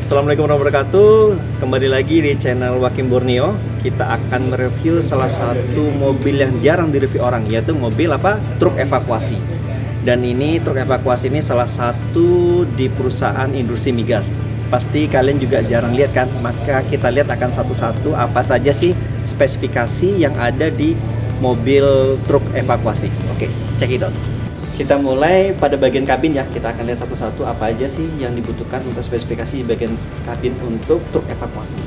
Assalamualaikum warahmatullahi wabarakatuh. Kembali lagi di channel Wakim Borneo. Kita akan mereview salah satu mobil yang jarang direview orang, yaitu mobil truk evakuasi. Dan ini truk evakuasi ini salah satu di perusahaan industri migas. Pasti kalian juga jarang lihat kan? Maka kita lihat akan satu-satu apa saja sih spesifikasi yang ada di mobil truk evakuasi. Oke, check it out. Kita mulai pada bagian kabin ya. Kita akan lihat satu-satu apa aja sih yang dibutuhkan untuk spesifikasi di bagian kabin untuk truk evakuasi.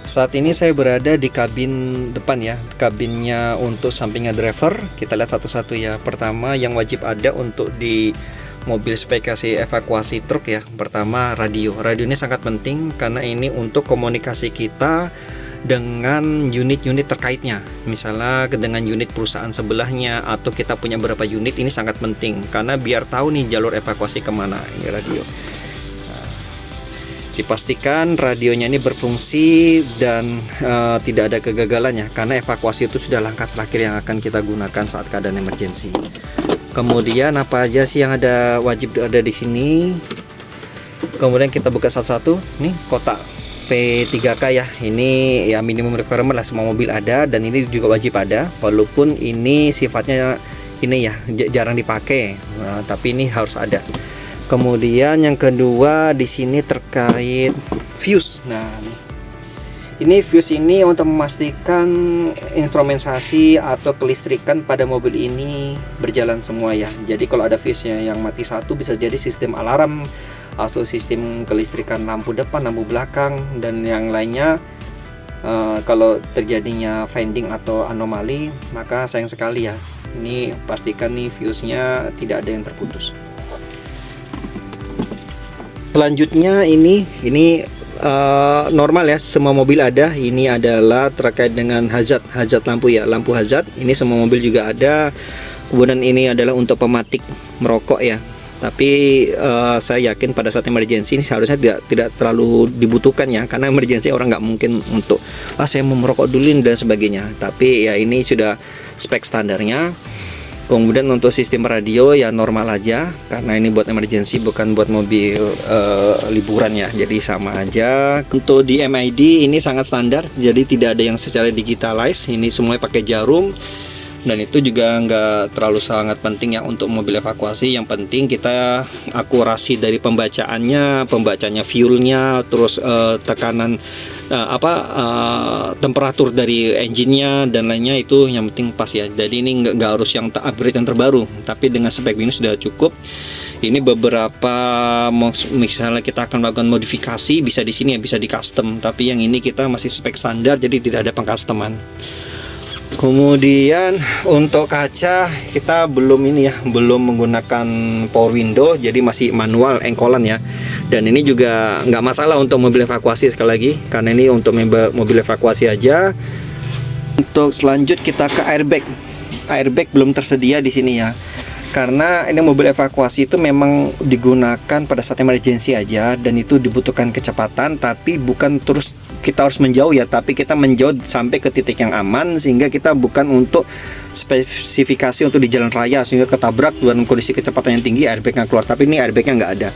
Saat ini saya berada di kabin depan ya. Kabinnya untuk sampingnya driver. Kita lihat satu-satu ya. Pertama yang wajib ada untuk di mobil spesifikasi evakuasi truk ya. Pertama radio. Radio ini sangat penting karena ini untuk komunikasi kita dengan unit-unit terkaitnya, misalnya dengan unit perusahaan sebelahnya atau kita punya berapa unit. Ini sangat penting karena biar tahu nih jalur evakuasi kemana. Ini radio. Nah, dipastikan radionya ini berfungsi dan tidak ada kegagalannya karena evakuasi itu sudah langkah terakhir yang akan kita gunakan saat keadaan emergensi. Kemudian apa aja sih yang wajib ada di sini? Kemudian kita buka satu-satu. Nih kotak P3K ya, ini ya minimum requirement lah, semua mobil ada dan ini juga wajib ada walaupun ini sifatnya ini ya jarang dipakai, tapi ini harus ada. Kemudian yang kedua di sini terkait fuse. Nah, ini fuse ini untuk memastikan instrumentasi atau kelistrikan pada mobil ini berjalan semua ya. Jadi kalau ada fuse-nya yang mati satu, bisa jadi sistem alarm atau sistem kelistrikan lampu depan, lampu belakang dan yang lainnya. Kalau terjadinya fending atau anomali, maka sayang sekali ya. Ini pastikan nih fuse-nya tidak ada yang terputus. Selanjutnya ini normal ya, semua mobil ada. Ini adalah terkait dengan hazard lampu ya, lampu hazard. Ini semua mobil juga ada. Kemudian ini adalah untuk pematik merokok ya. Tapi saya yakin pada saat emergensi ini seharusnya tidak terlalu dibutuhkan ya, karena emergensi orang nggak mungkin untuk saya mau merokok dulu dan sebagainya. Tapi ya ini sudah spek standarnya. Kemudian untuk sistem radio ya normal aja, karena ini buat emergensi bukan buat mobil liburan ya, jadi sama aja. Untuk di MID ini sangat standar, jadi tidak ada yang secara digitalize. Ini semuanya pakai jarum. Dan itu juga nggak terlalu sangat penting ya untuk mobil evakuasi. Yang penting kita akurasi dari pembacaannya fuelnya, terus tekanan temperatur dari engine-nya dan lainnya, itu yang penting pas ya. Jadi ini nggak harus yang upgrade yang terbaru, tapi dengan spek ini sudah cukup. Ini beberapa misalnya kita akan melakukan modifikasi bisa di sini ya, bisa di custom, tapi yang ini kita masih spek standar, jadi tidak ada pengcustoman. Kemudian untuk kaca kita belum menggunakan power window, jadi masih manual engkolan ya. Dan ini juga nggak masalah untuk mobil evakuasi, sekali lagi karena ini untuk mobil evakuasi aja. Untuk selanjut kita ke airbag belum tersedia di sini ya, karena ini mobil evakuasi itu memang digunakan pada saat emergensi aja, dan itu dibutuhkan kecepatan, tapi bukan terus kita harus menjauh ya, tapi kita menjauh sampai ke titik yang aman, sehingga kita bukan untuk spesifikasi untuk di jalan raya sehingga ketabrak dalam kondisi kecepatan yang tinggi airbagnya keluar, tapi ini airbagnya nggak ada.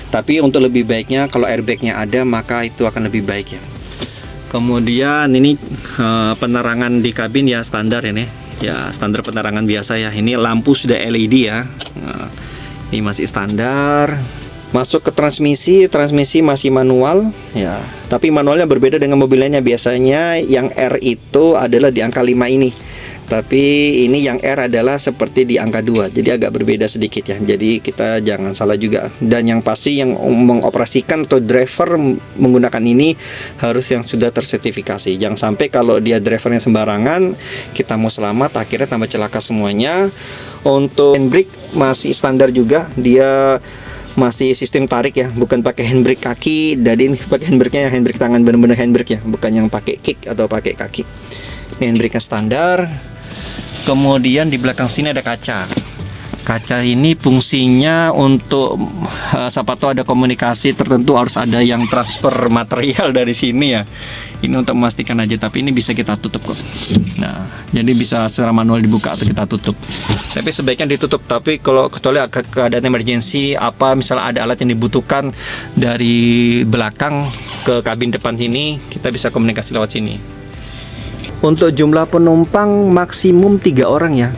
Tapi untuk lebih baiknya kalau airbagnya ada, maka itu akan lebih baik ya. Kemudian ini penerangan di kabin ya standar ini ya, standar penerangan biasa ya. Ini lampu sudah LED ya. Nah, ini masih standar. Masuk ke transmisi masih manual ya, tapi manualnya berbeda dengan mobil lainnya. Biasanya yang R itu adalah di angka 5 ini, tapi ini yang R adalah seperti di angka 2, jadi agak berbeda sedikit ya. Jadi kita jangan salah juga. Dan yang pasti yang mengoperasikan atau driver menggunakan ini harus yang sudah tersertifikasi. Jangan sampai kalau dia drivernya sembarangan, kita mau selamat akhirnya tambah celaka semuanya. Untuk handbrake masih standar juga, dia masih sistem tarik ya, bukan pakai handbrake kaki. Jadi ini pakai handbrake-nya handbrake tangan, bener-bener handbrake ya, bukan yang pakai kick atau pakai kaki. Ini handbrake-nya standar. Kemudian di belakang sini ada kaca. Kaca ini fungsinya untuk siapa tahu ada komunikasi tertentu, harus ada yang transfer material dari sini ya. Ini untuk memastikan aja, tapi ini bisa kita tutup kok. Nah, jadi bisa secara manual dibuka atau kita tutup. Tapi sebaiknya ditutup. Tapi kalau kecuali keadaan emergensi, apa misalnya ada alat yang dibutuhkan dari belakang ke kabin depan sini, kita bisa komunikasi lewat sini. Untuk jumlah penumpang maksimum 3 orang ya.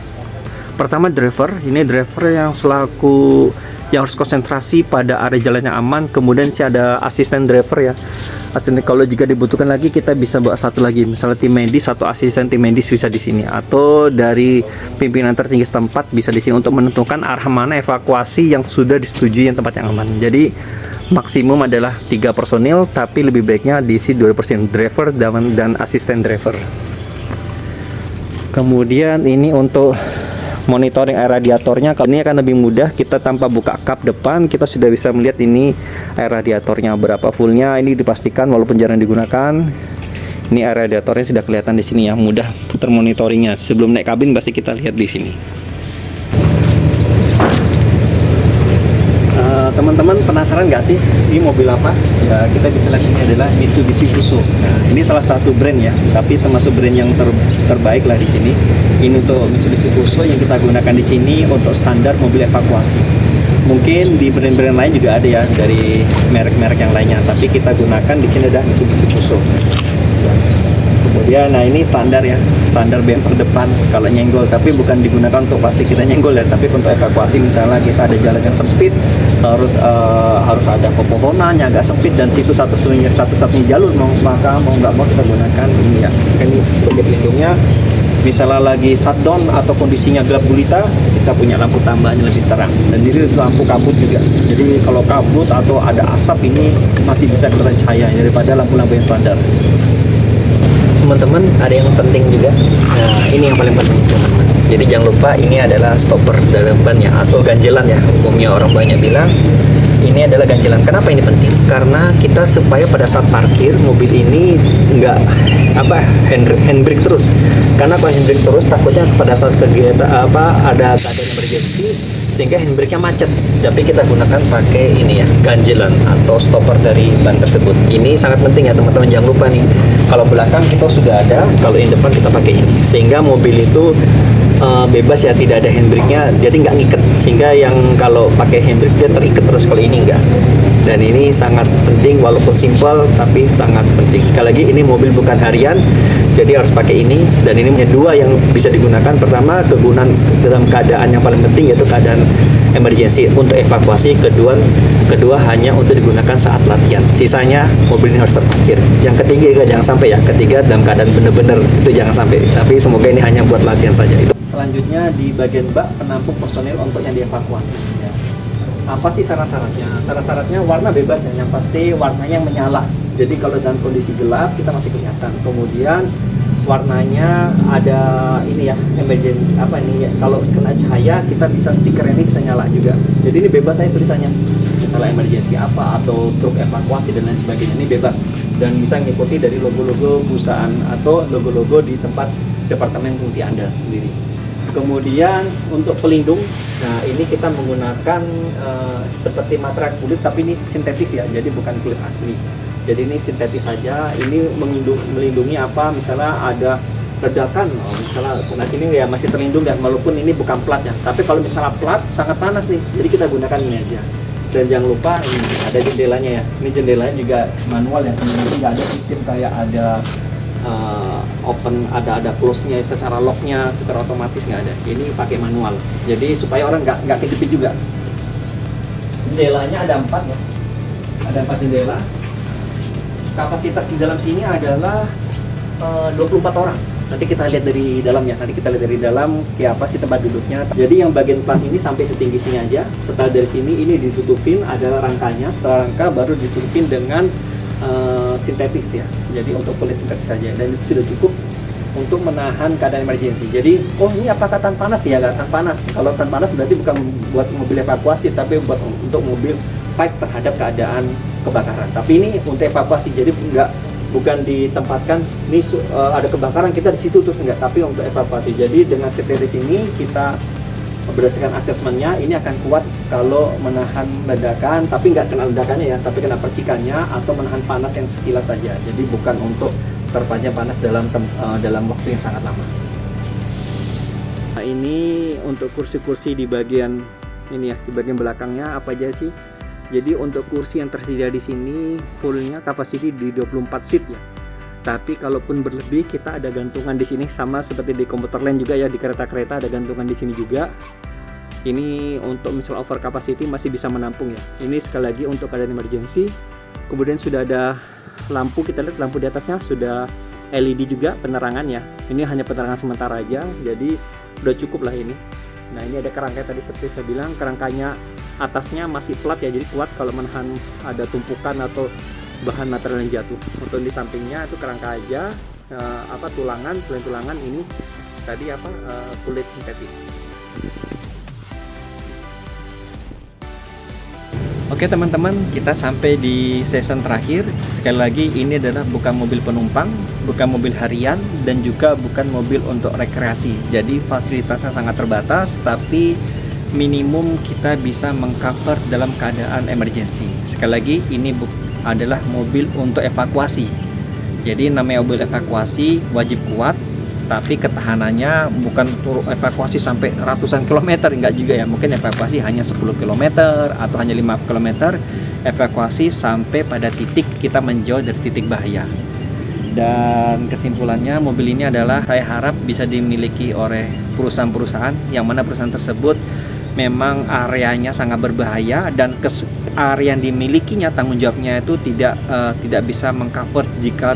Pertama driver, ini driver yang selaku yang harus konsentrasi pada area jalan yang aman. Kemudian ada asisten driver ya. Asisten, kalau jika dibutuhkan lagi kita bisa bawa satu lagi, misalnya tim medis, satu asisten tim medis bisa di sini, atau dari pimpinan tertinggi setempat bisa di sini untuk menentukan arah mana evakuasi yang sudah disetujui yang tempat yang aman. Jadi maksimum adalah 3 personil, tapi lebih baiknya diisi 2% driver dan asisten driver. Kemudian ini untuk monitoring air radiatornya, kalau ini akan lebih mudah. Kita tanpa buka kap depan, kita sudah bisa melihat ini air radiatornya berapa fullnya. Ini dipastikan walaupun jarang digunakan, ini air radiatornya sudah kelihatan di sini ya, mudah termonitoringnya. Sebelum naik kabin pasti kita lihat di sini. Teman-teman penasaran nggak sih ini mobil apa? Ya, kita bisa lihat ini adalah Mitsubishi Fuso. Nah, ini salah satu brand ya, tapi termasuk brand yang terbaik lah di sini. Ini untuk Mitsubishi Fuso yang kita gunakan di sini untuk standar mobil evakuasi. Mungkin di brand-brand lain juga ada ya, dari merek-merek yang lainnya, tapi kita gunakan di sini adalah Mitsubishi Fuso. Kemudian, nah ini standar ya, standar bumper depan kalau nyenggol, tapi bukan digunakan untuk pasti kita nyenggol ya, tapi untuk evakuasi misalnya kita ada jalan yang sempit, harus ada pepohonan yang agak sempit dan situ satu-satunya jalur, maka mau nggak mau kita gunakan ini ya. Ini sebagai pelindungnya. Misalnya lagi shutdown atau kondisinya gelap gulita, kita punya lampu tambahan yang lebih terang, dan ini lampu kabut juga. Jadi kalau kabut atau ada asap, ini masih bisa kelihatan cahaya daripada lampu-lampu yang standar. Teman-teman, ada yang penting juga. Nah, ini yang paling penting teman-teman. Jadi jangan lupa ini adalah stopper dalam ban ya, atau ganjelan ya, umumnya orang banyak bilang ini adalah ganjelan. Kenapa ini penting? Karena kita supaya pada saat parkir mobil ini nggak handbrake terus. Karena kalau handbrake terus takutnya pada saat kegiatan ada keadaan emergensi sehingga handbrake-nya macet. Tapi kita gunakan pakai ini ya, ganjelan atau stopper dari ban tersebut. Ini sangat penting ya teman-teman, jangan lupa nih. Kalau belakang kita sudah ada, kalau yang depan kita pakai ini. Sehingga mobil itu bebas ya, tidak ada handbrake-nya, jadi nggak ngiket. Sehingga yang kalau pakai handbrake dia terikat terus, kalau ini enggak. Dan ini sangat penting, walaupun simpel tapi sangat penting. Sekali lagi, ini mobil bukan harian, jadi harus pakai ini. Dan ini punya dua yang bisa digunakan. Pertama, kegunaan dalam keadaan yang paling penting, yaitu keadaan emergency untuk evakuasi. Kedua hanya untuk digunakan saat latihan. Sisanya mobil ini harus terparkir. Yang ketiga jangan sampai ya. Ketiga dalam keadaan benar-benar itu jangan sampai. Tapi semoga ini hanya buat latihan saja. Selanjutnya di bagian bak penampung personil untuk yang dievakuasi. Ya. Apa sih syarat-syaratnya? Syarat-syaratnya warna bebas ya, yang pasti warnanya yang menyala. Jadi kalau dalam kondisi gelap kita masih kelihatan. Kemudian warnanya ada ini ya, emergency ya, kalau kena cahaya kita bisa stiker ini bisa nyala juga. Jadi ini bebas aja tulisannya. Misalnya emergency apa atau truk evakuasi dan lain sebagainya, ini bebas dan bisa mengikuti dari logo-logo perusahaan atau logo-logo di tempat departemen fungsi Anda sendiri. Kemudian untuk pelindung, nah ini kita menggunakan seperti material kulit, tapi ini sintetis ya, jadi bukan kulit asli. Jadi ini sintetis saja. Ini melindungi apa? Misalnya ada ledakan, misalnya nah sini ya masih terlindung ya, walaupun ini bukan platnya. Tapi kalau misalnya plat sangat panas nih, jadi kita gunakan ini aja. Dan jangan lupa ini ada jendelanya ya. Ini jendelanya juga manual ya, nggak ada sistem kayak ada open, ada close-nya secara lock-nya secara otomatis, nggak ada. Ini pakai manual. Jadi supaya orang nggak kejepit juga. Jendelanya ada 4 ya. Ada 4 jendela. Kapasitas di dalam sini adalah 24 orang. Nanti kita lihat dari dalamnya. Nanti kita lihat dari dalam kayak apa sih tempat duduknya. Jadi yang bagian plat ini sampai setinggi sini aja. Setelah dari sini ini ditutupin, ada rangkanya. Setelah rangka baru ditutupin dengan sintetis ya. Jadi untuk kulit sintetis saja, dan itu sudah cukup untuk menahan keadaan emergensi. Jadi, ini apakah tahan panas? Ya, nggak tahan panas. Kalau tahan panas berarti bukan buat mobil evakuasi, tapi untuk mobil fight terhadap keadaan kebakaran. Tapi ini untuk evakuasi, jadi bukan ditempatkan ini ada kebakaran kita di situ terus enggak, tapi untuk evakuasi. Jadi dengan sintetis ini kita berdasarkan asesmennya ini akan kuat kalau menahan ledakan, tapi nggak kena ledakannya ya, tapi kena percikannya atau menahan panas yang sekilas saja. Jadi bukan untuk terpajang panas dalam waktu yang sangat lama. Nah, ini untuk kursi-kursi di bagian ini ya, di bagian belakangnya apa aja sih? Jadi untuk kursi yang tersedia di sini fullnya kapasiti di 24 seat ya. Tapi kalaupun berlebih kita ada gantungan di sini, sama seperti di komuter lain juga ya, di kereta-kereta ada gantungan di sini juga. Ini untuk misal over capacity masih bisa menampung ya. Ini sekali lagi untuk keadaan emergency. Kemudian sudah ada lampu, kita lihat lampu di atasnya sudah LED juga penerangan ya. Ini hanya penerangan sementara aja, jadi udah cukup lah ini. Nah ini ada kerangka tadi seperti saya bilang, kerangkanya atasnya masih flat ya, jadi kuat kalau menahan ada tumpukan atau bahan material yang jatuh. Untuk di sampingnya itu kerangka aja, tulangan, selain tulangan ini tadi kulit sintetis. Oke teman-teman, kita sampai di season terakhir. Sekali lagi ini adalah bukan mobil penumpang, bukan mobil harian, dan juga bukan mobil untuk rekreasi. Jadi fasilitasnya sangat terbatas, tapi minimum kita bisa mengcover dalam keadaan emergency. Sekali lagi ini adalah mobil untuk evakuasi. Jadi namanya mobil evakuasi wajib kuat, tapi ketahanannya bukan evakuasi sampai ratusan kilometer, enggak juga ya. Mungkin evakuasi hanya 10 km atau hanya 5 km, evakuasi sampai pada titik kita menjauh dari titik bahaya. Dan kesimpulannya mobil ini adalah saya harap bisa dimiliki oleh perusahaan-perusahaan yang mana perusahaan tersebut memang areanya sangat berbahaya, dan area yang dimilikinya tanggung jawabnya itu tidak bisa mengcover jika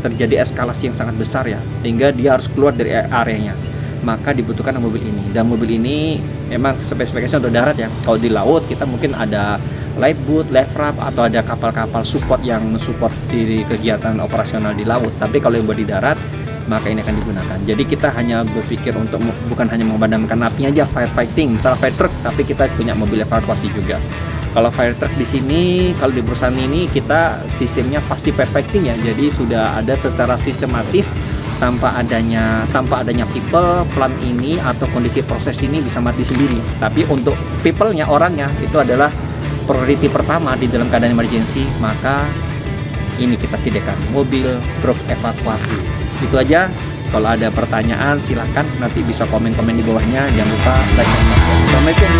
terjadi eskalasi yang sangat besar ya, sehingga dia harus keluar dari areanya. Maka dibutuhkan mobil ini, dan mobil ini memang spesifikasinya untuk darat ya. Kalau di laut kita mungkin ada lifeboat, life raft, atau ada kapal-kapal support yang mensupport di kegiatan operasional di laut. Tapi kalau yang buat di darat, maka ini akan digunakan. Jadi kita hanya berpikir untuk bukan hanya memadamkan apinya aja, firefighting, misalnya fire truck, tapi kita punya mobil evakuasi juga. Kalau fire truck di sini, kalau di perusahaan ini kita sistemnya pasti firefighting ya. Jadi sudah ada secara sistematis, tanpa adanya people, plan ini atau kondisi proses ini bisa mati sendiri. Tapi untuk people-nya, orangnya itu adalah priority pertama di dalam keadaan emergency. Maka ini kita sediakan mobil truk evakuasi. Itu aja. Kalau ada pertanyaan silahkan nanti bisa komen-komen di bawahnya. Jangan lupa like dan subscribe. Assalamualaikum.